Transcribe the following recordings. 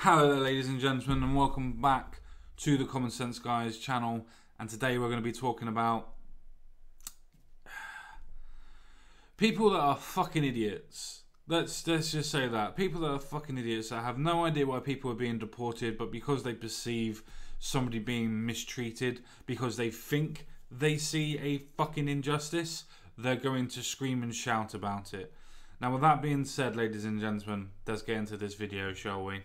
Hello there, ladies and gentlemen, and welcome back to the Common Sense Guys channel. And today we're going to be talking about people that are fucking idiots. Let's just say that. People that are fucking idiots that have no idea why people are being deported, but because they perceive somebody being mistreated, because they think they see a fucking injustice, they're going to scream and shout about it. Now, with that being said, ladies and gentlemen, let's get into this video, shall we?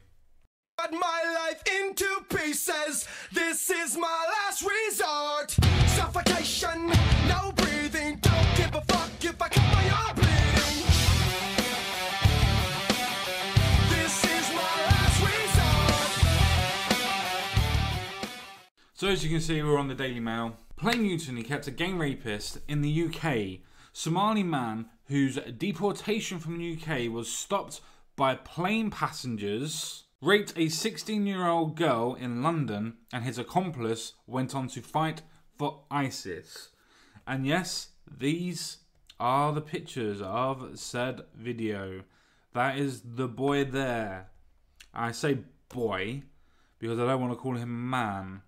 Cut my life into pieces. This is my last resort. Suffocation, no breathing. Don't give a fuck if I cut my arm bleeding. This is my last resort. So as you can see, we're on the Daily Mail. Plane mutiny kept a gang rapist in the UK. Somali man whose deportation from the UK was stopped by plane passengers raped a 16-year-old girl in London, and his accomplice went on to fight for ISIS. And yes, these are the pictures of said video. That is the boy there. I say boy because I don't want to call him a man.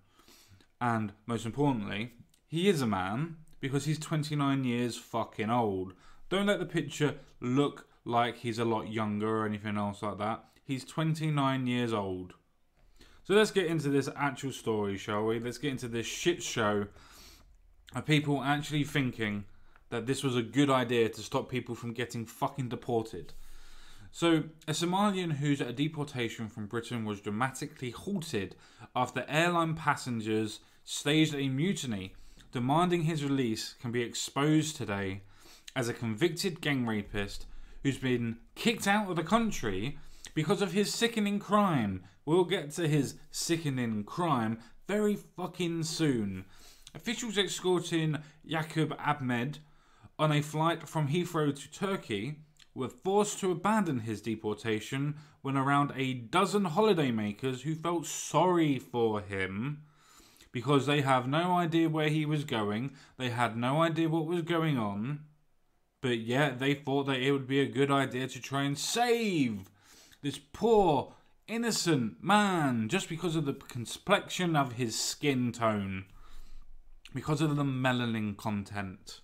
And most importantly, he is a man because he's 29 years fucking old. Don't let the picture look like he's a lot younger or anything else like that. He's 29 years old. So let's get into this actual story, shall we? Let's get into this shit show of people actually thinking that this was a good idea to stop people from getting fucking deported. So, a Somalian whose deportation from Britain was dramatically halted after airline passengers staged a mutiny demanding his release can be exposed today as a convicted gang rapist who's been kicked out of the country because of his sickening crime. We'll get to his sickening crime very fucking soon. Officials escorting Yaqub Ahmed on a flight from Heathrow to Turkey were forced to abandon his deportation when around a dozen holidaymakers who felt sorry for him because they have no idea where he was going, they had no idea what was going on, but yet they thought that it would be a good idea to try and save this poor, innocent man just because of the complexion of his skin tone, because of the melanin content.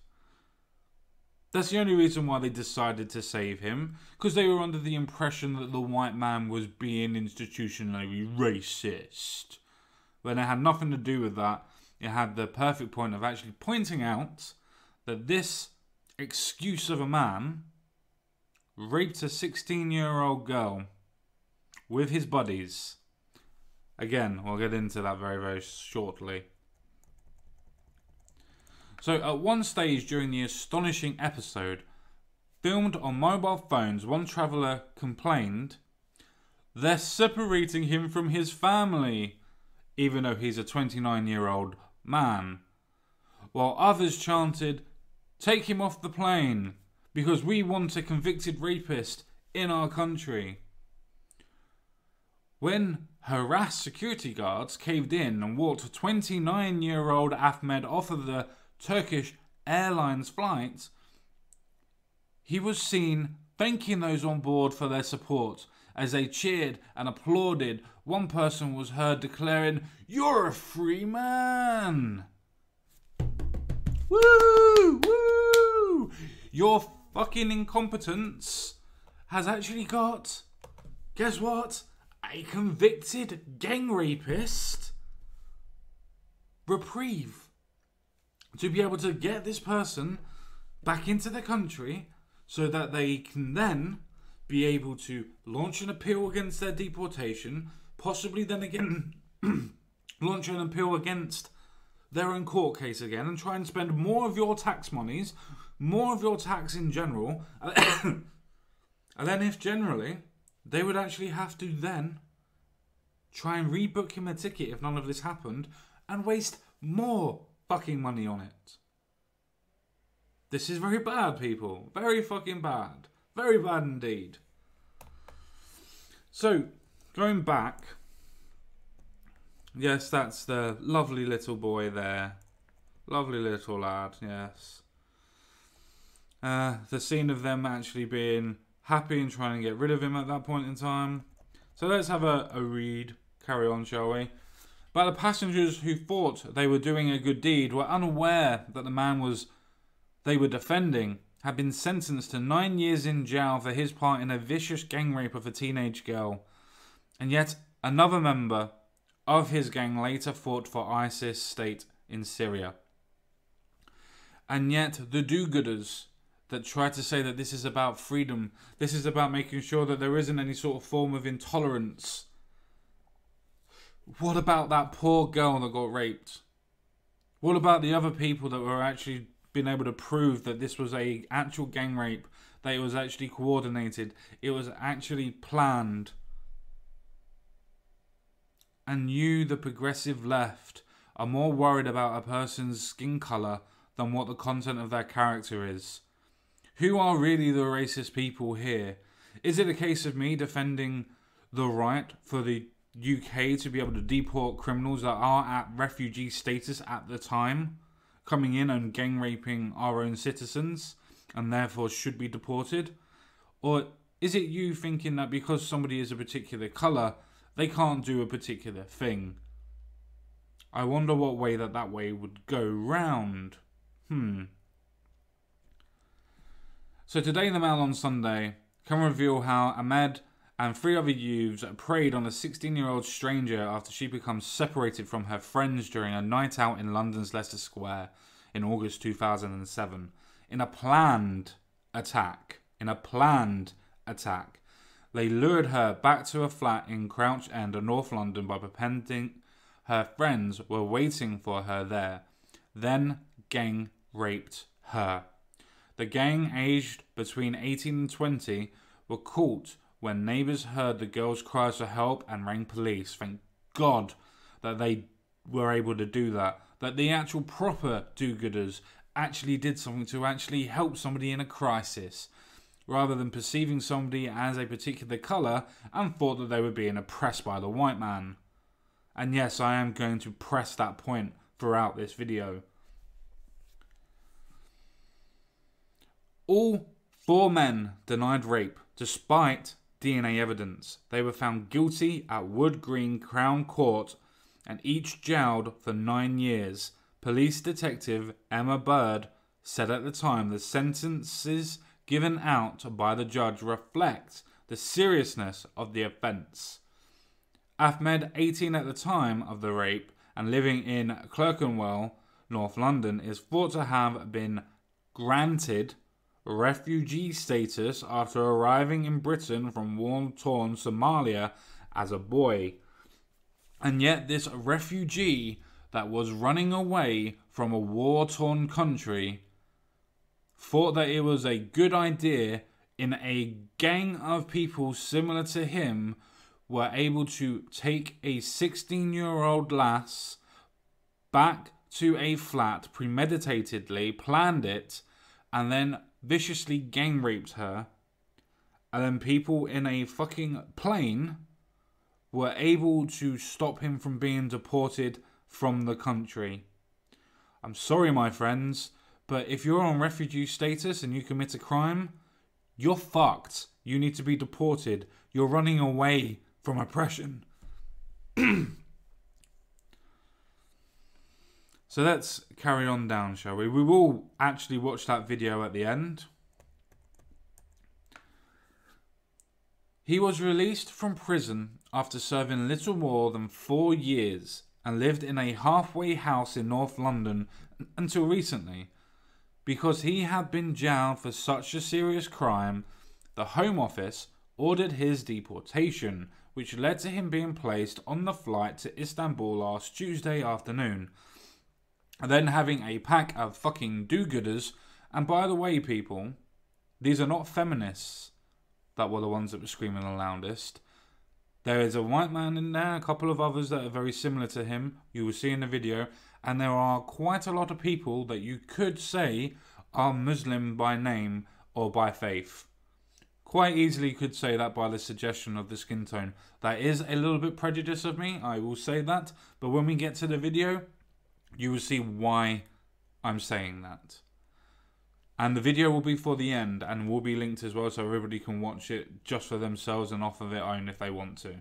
That's the only reason why they decided to save him, because they were under the impression that the white man was being institutionally racist. When it had nothing to do with that, it had the perfect point of actually pointing out that this excuse of a man raped a 16-year-old girl with his buddies. Again, we'll get into that very, very shortly. So, at one stage during the astonishing episode, filmed on mobile phones, one traveller complained, "They're separating him from his family," even though he's a 29-year-old man. While others chanted, "Take him off the plane, because we want a convicted rapist in our country." When harassed security guards caved in and walked 29-year-old Ahmed off of the Turkish Airlines flight, he was seen thanking those on board for their support. As they cheered and applauded, one person was heard declaring, "You're a free man!" Woo! Woo! Your fucking incompetence has actually got, guess what? A convicted gang rapist reprieve to be able to get this person back into the country so that they can then be able to launch an appeal against their deportation, possibly then again launch an appeal against their own court case again and try and spend more of your tax monies, more of your tax in general, and then if generally they would actually have to then try and rebook him a ticket if none of this happened and waste more fucking money on it. This is very bad, people. Very fucking bad. Very bad indeed. So, going back, yes, that's the lovely little boy there. Lovely little lad, yes. The scene of them actually being happy and trying to get rid of him at that point in time. So let's have a read. Carry on, shall we? But the passengers who thought they were doing a good deed were unaware that the man they were defending had been sentenced to 9 years in jail for his part in a vicious gang rape of a teenage girl. And yet another member of his gang later fought for ISIS state in Syria. And yet the do-gooders that try to say that this is about freedom, this is about making sure that there isn't any sort of form of intolerance. What about that poor girl that got raped? What about the other people that were actually been able to prove that this was a actual gang rape, that it was actually coordinated, it was actually planned? And you, the progressive left, are more worried about a person's skin colour than what the content of their character is. Who are really the racist people here? Is it a case of me defending the right for the UK to be able to deport criminals that are at refugee status at the time, coming in and gang raping our own citizens and therefore should be deported? Or is it you thinking that because somebody is a particular colour, they can't do a particular thing? I wonder what way that way would go round. So today the Mail on Sunday can reveal how Ahmed and 3 other youths preyed on a 16-year-old stranger after she becomes separated from her friends during a night out in London's Leicester Square in August 2007 in a planned attack. They lured her back to a flat in Crouch End, North London, by pretending her friends were waiting for her there. Then gang raped her. The gang, aged between 18 and 20, were caught when neighbours heard the girls' cries for help and rang police. Thank God that they were able to do that. That the actual proper do-gooders actually did something to actually help somebody in a crisis, rather than perceiving somebody as a particular colour and thought that they were being oppressed by the white man. And yes, I am going to press that point throughout this video. All 4 men denied rape despite DNA evidence. They were found guilty at Wood Green Crown Court and each jailed for 9 years. Police detective Emma Bird said at the time the sentences given out by the judge reflect the seriousness of the offence. Ahmed, 18 at the time of the rape and living in Clerkenwell, North London, is thought to have been granted refugee status after arriving in Britain from war-torn Somalia as a boy. And yet this refugee that was running away from a war-torn country thought that it was a good idea in a gang of people similar to him were able to take a 16-year-old lass back to a flat, premeditatedly planned it, and then viciously gang raped her, and then people in a fucking plane were able to stop him from being deported from the country. I'm sorry, my friends, but if you're on refugee status and you commit a crime, you're fucked. You need to be deported. You're running away from oppression. So let's carry on down, shall we? We will actually watch that video at the end. He was released from prison after serving little more than 4 years and lived in a halfway house in North London until recently. Because he had been jailed for such a serious crime, the Home Office ordered his deportation, which led to him being placed on the flight to Istanbul last Tuesday afternoon. And then having a pack of fucking do-gooders. And by the way, people, these are not feminists that were the ones that were screaming the loudest. There is a white man in there, a couple of others that are very similar to him, you will see in the video, and there are quite a lot of people that you could say are Muslim by name or by faith. Quite easily could say that by the suggestion of the skin tone. That is a little bit prejudiced of me, I will say that, but when we get to the video, you will see why I'm saying that. And the video will be for the end and will be linked as well, so everybody can watch it just for themselves and off of it own if they want to.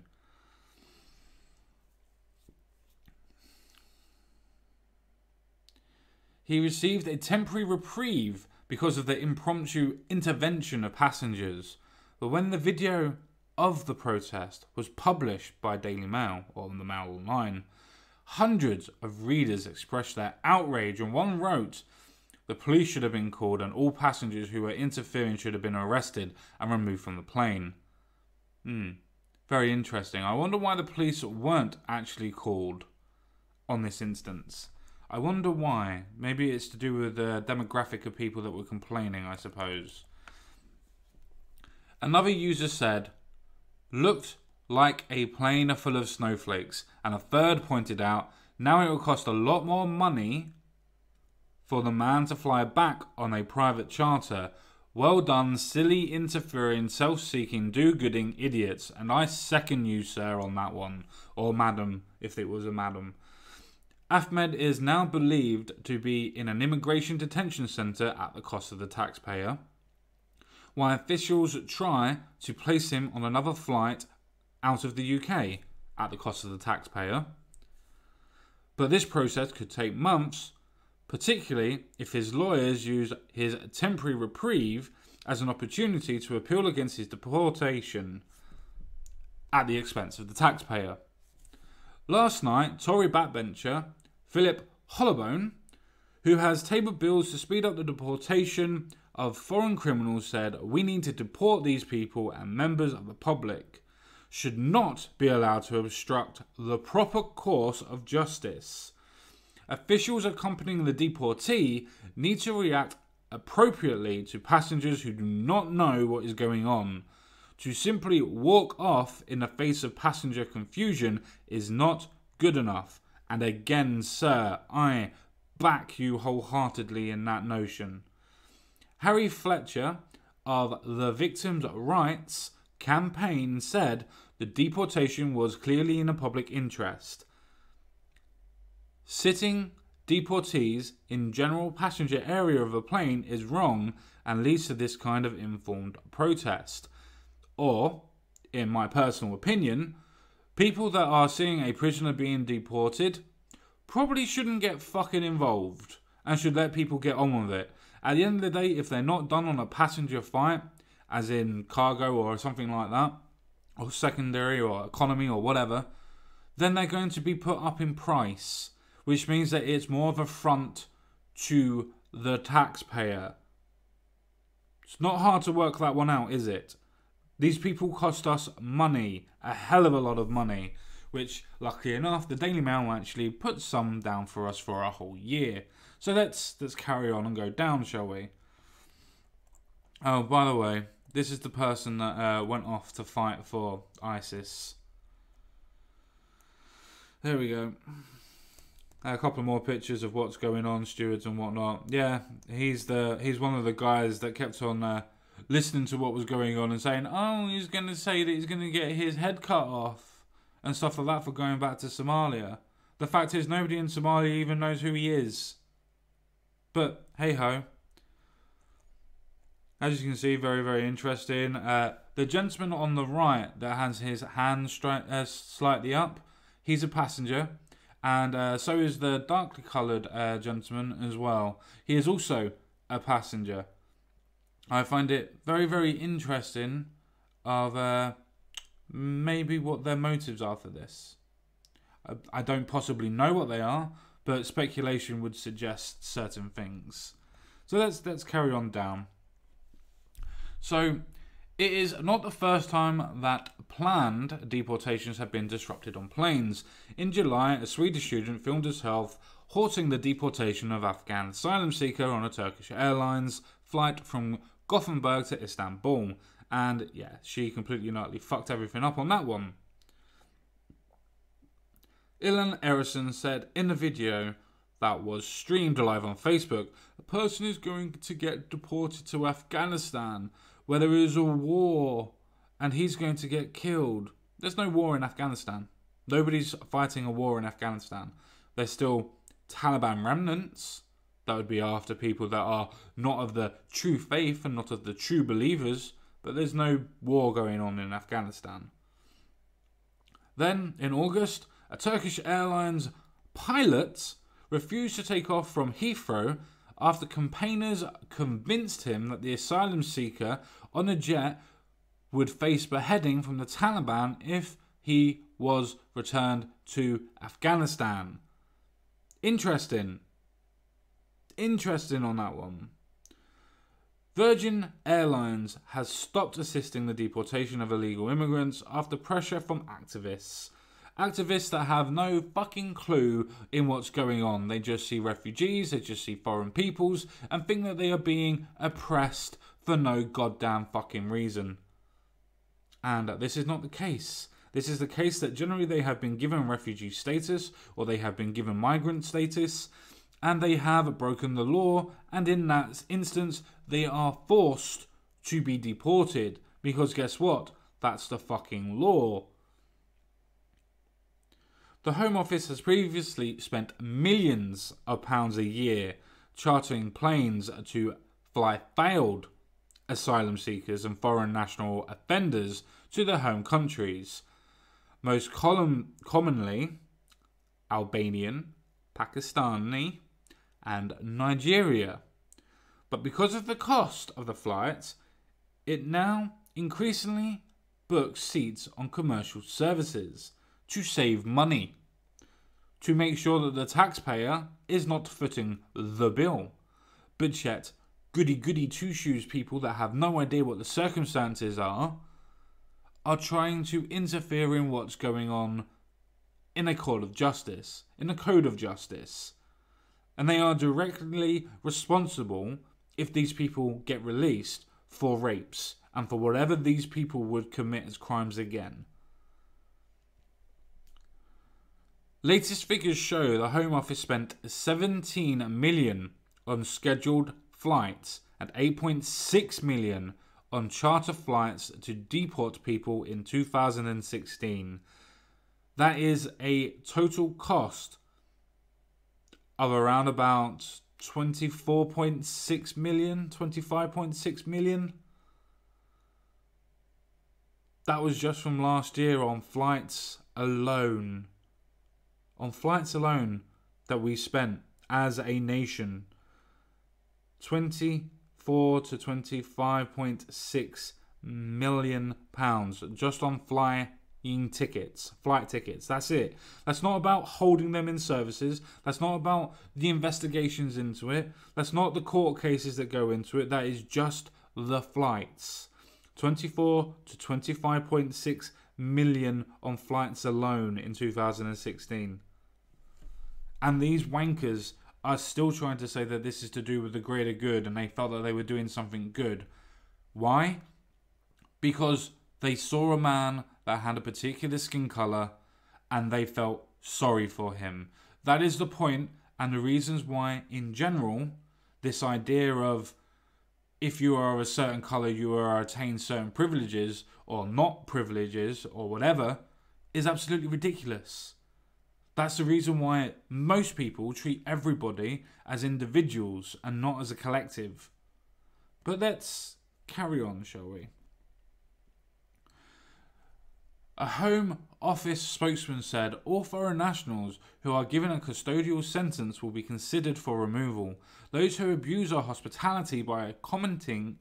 he received a temporary reprieve because of the impromptu intervention of passengers. But when the video of the protest was published by Daily Mail, or the Mail Online, hundreds of readers expressed their outrage, and one wrote, "The police should have been called and all passengers who were interfering should have been arrested and removed from the plane." Very interesting. I wonder why the police weren't actually called on this instance. I wonder why. Maybe it's to do with the demographic of people that were complaining, I suppose. Another user said, "Looked like a plane full of snowflakes." And a third pointed out, "Now it will cost a lot more money for the man to fly back on a private charter. Well done, silly, interfering, self-seeking, do-gooding idiots." And I second you, sir, on that one. Or madam, if it was a madam. Ahmed is now believed to be in an immigration detention centre at the cost of the taxpayer, while officials try to place him on another flight out of the UK at the cost of the taxpayer. But this process could take months, particularly if his lawyers use his temporary reprieve as an opportunity to appeal against his deportation at the expense of the taxpayer. Last night, Tory backbencher Philip Hollowbone, who has tabled bills to speed up the deportation of foreign criminals, said, "We need to deport these people, and members of the public should not be allowed to obstruct the proper course of justice. Officials accompanying the deportee need to react appropriately to passengers who do not know what is going on. To simply walk off in the face of passenger confusion is not good enough. And again, sir, I back you wholeheartedly in that notion." Harry Fletcher of the Victims' Rights Campaign said the deportation was clearly in the public interest. Sitting deportees in general passenger area of a plane is wrong and leads to this kind of informed protest. Or, in my personal opinion, people that are seeing a prisoner being deported probably shouldn't get fucking involved and should let people get on with it. At the end of the day, if they're not done on a passenger flight, as in cargo or something like that, or secondary or economy or whatever, then they're going to be put up in price, which means that it's more of a front to the taxpayer. It's not hard to work that one out, is it? These people cost us money, a hell of a lot of money, which, luckily enough, the Daily Mail actually put some down for us for a whole year. So let's carry on and go down, shall we? Oh, by the way, this is the person that went off to fight for ISIS. There we go. A couple more pictures of what's going on, stewards and whatnot. Yeah, he's one of the guys that kept on listening to what was going on and saying, "Oh, he's going to say that he's going to get his head cut off and stuff like that for going back to Somalia." The fact is, nobody in Somalia even knows who he is. But hey ho. As you can see, very, very interesting. The gentleman on the right that has his hand slightly up, he's a passenger. And so is the darkly coloured gentleman as well. He is also a passenger. I find it very, very interesting of maybe what their motives are for this. I don't possibly know what they are, but speculation would suggest certain things. So let's carry on down. So it is not the first time that planned deportations have been disrupted on planes. In July, a Swedish student filmed herself halting the deportation of Afghan asylum seeker on a Turkish Airlines flight from Gothenburg to Istanbul. And yeah, she completely and utterly fucked everything up on that one. Ilan Erison said in the video that was streamed live on Facebook, "A person is going to get deported to Afghanistan, where there is a war, and he's going to get killed." There's no war in Afghanistan. Nobody's fighting a war in Afghanistan. There's still Taliban remnants that would be after people that are not of the true faith and not of the true believers, but there's no war going on in Afghanistan. Then, in August, a Turkish Airlines pilot refused to take off from Heathrow after campaigners convinced him that the asylum seeker on the jet would face beheading from the Taliban if he was returned to Afghanistan. Interesting on that one. Virgin Airlines has stopped assisting the deportation of illegal immigrants after pressure from activists. Activists that have no fucking clue in what's going on. They just see refugees, they just see foreign peoples, and think that they are being oppressed for no goddamn fucking reason. And this is not the case. This is the case that generally they have been given refugee status, or they have been given migrant status, and they have broken the law, and in that instance, they are forced to be deported. Because guess what? That's the fucking law. The Home Office has previously spent millions of pounds a year chartering planes to fly failed asylum seekers and foreign national offenders to their home countries. Most commonly, Albanian, Pakistani, and Nigeria. But because of the cost of the flights, it now increasingly books seats on commercial services to save money, to make sure that the taxpayer is not footing the bill. But yet, goody two-shoes people that have no idea what the circumstances are trying to interfere in what's going on in a code of justice. And they are directly responsible if these people get released for rapes and for whatever these people would commit as crimes again. Latest figures show the Home Office spent 17 million on scheduled flights and 8.6 million on charter flights to deport people in 2016. That is a total cost of around about 24.6 million, 25.6 million. That was just from last year on flights alone. On flights alone that we spent as a nation. 24 to 25.6 million pounds just on flight tickets. That's it. That's not about holding them in services. That's not about the investigations into it. That's not the court cases that go into it. That is just the flights. 24 to 25.6 million on flights alone in 2016. And these wankers are still trying to say that this is to do with the greater good and they felt that they were doing something good. Why? Because they saw a man that had a particular skin colour and they felt sorry for him. That is the point and the reasons why, in general, this idea of if you are a certain colour, you are attain certain privileges or not privileges or whatever is absolutely ridiculous. That's the reason why most people treat everybody as individuals and not as a collective. But let's carry on, shall we? A Home Office spokesman said all foreign nationals who are given a custodial sentence will be considered for removal. Those who abuse our hospitality by committing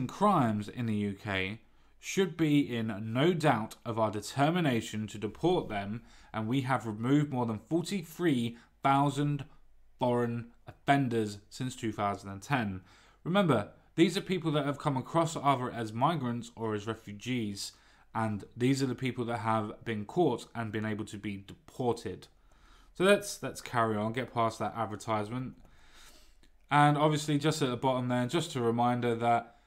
crimes in the UK should be in no doubt of our determination to deport them, and we have removed more than 43,000 foreign offenders since 2010. Remember, these are people that have come across either as migrants or as refugees, and these are the people that have been caught and been able to be deported. So let's carry on, get past that advertisement. And obviously, just at the bottom there, just a reminder that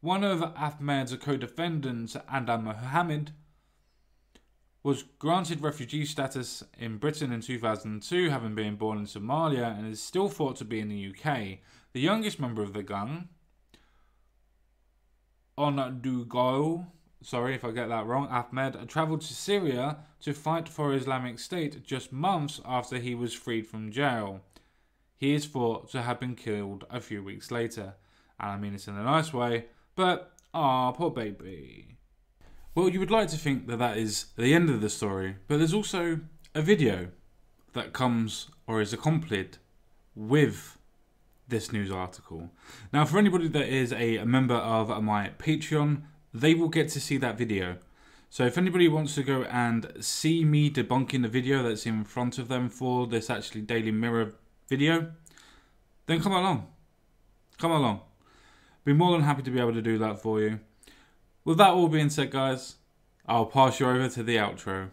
one of Ahmed's co-defendants, Andam Mohammed, was granted refugee status in Britain in 2002, having been born in Somalia, and is still thought to be in the UK. The youngest member of the gang, Ondugo, sorry if I get that wrong, Ahmed, travelled to Syria to fight for Islamic State just months after he was freed from jail. He is thought to have been killed a few weeks later. And I mean this in a nice way, but, poor baby. Well, you would like to think that that is the end of the story, but there's also a video that comes or is accompanied with this news article. Now, for anybody that is a member of my Patreon, they will get to see that video. So if anybody wants to go and see me debunking the video that's in front of them for this actually Daily Mirror video, then come along. Come along. Be more than happy to be able to do that for you. With that all being said, guys, I'll pass you over to the outro.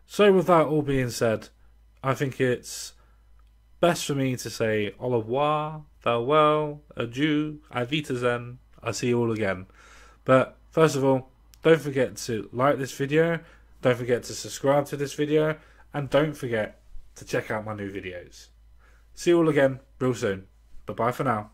So with that all being said, I think it's best for me to say au revoir, farewell, adieu, auf Wiedersehen, I'll see you all again. But first of all, don't forget to like this video, don't forget to subscribe to this video, and don't forget to check out my new videos. See you all again real soon. Bye bye for now.